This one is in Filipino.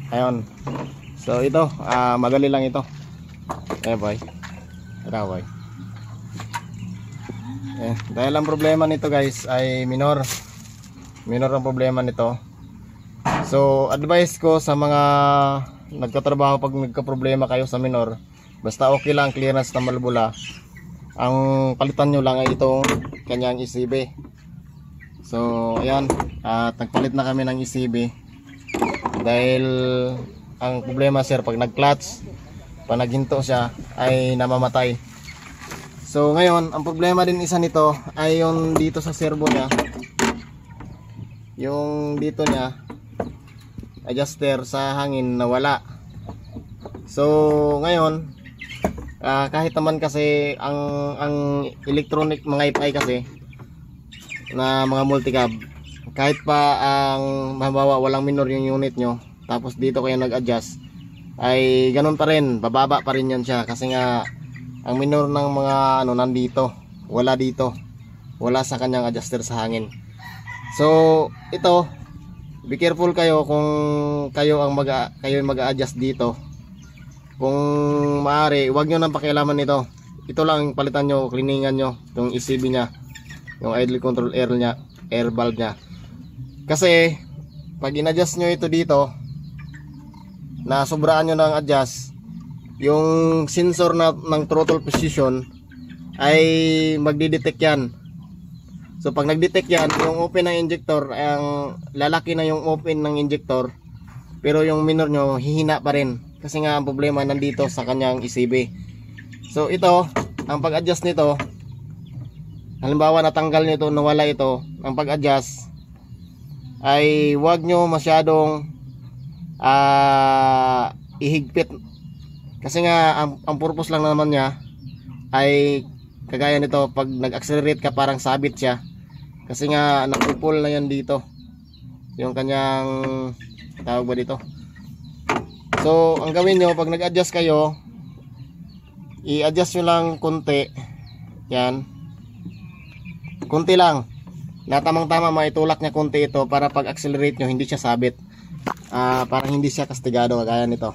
Ayun. So ito, madali lang ito. Boy. Tara boy. Dahil ang problema nito guys ay minor ang problema nito. So advice ko sa mga nagkatrabaho, pag nagka-problema kayo sa minor, basta okay lang, clearance na malbula, ang palitan nyo lang ay itong kanyang ECB. So ayan, at nagpalit na kami ng ECB dahil ang problema sir, pag nag-clutch, pag naghinto siya ay namamatay. So ngayon, ang problema din isa nito ay yung dito sa servo niya, yung dito niya adjuster sa hangin nawala. So ngayon, kahit naman kasi ang electronic mga IPI kasi na mga multicab, kahit pa ang mabawa walang minor yung unit nyo, tapos dito kayo nag-adjust, ay ganun pa rin, bababa pa rin yan siya kasi nga ang minor ng mga nandito, wala dito, wala sa kanyang adjuster sa hangin. So ito, be careful kayo kung kayo ang mag-a-adjust dito. Kung maaari, huwag nyo nang pakialaman nito. Ito lang palitan nyo, cleaningan nyo yung ECB nya, yung idle control air nya, air valve nya. Kasi pag in-adjust nyo ito dito, na sobraan nyo ng adjust, yung sensor ng throttle position ay magdi-detect yan. So pag nag-detect yan, yung open ng injector, ang lalaki na yung open ng injector, pero yung minor nyo hihina pa rin kasi nga ang problema nandito sa kanyang ECB. So ito, ang pag-adjust nito, halimbawa natanggal nyo ito, nawala ito, ang pag-adjust ay huwag nyo masyadong ihigpit. Kasi nga ang purpose lang naman niya ay kagaya nito, pag nag-accelerate ka parang sabit siya. Kasi nga napupul na yan dito yung kanyang tawag ba dito. So ang gawin nyo pag nag-adjust kayo, i-adjust nyo lang konti. Yan, konti lang na tamang-tama, maitulak niya konti ito para pag accelerate nyo hindi siya sabit, para hindi siya kastigado kagaya nito.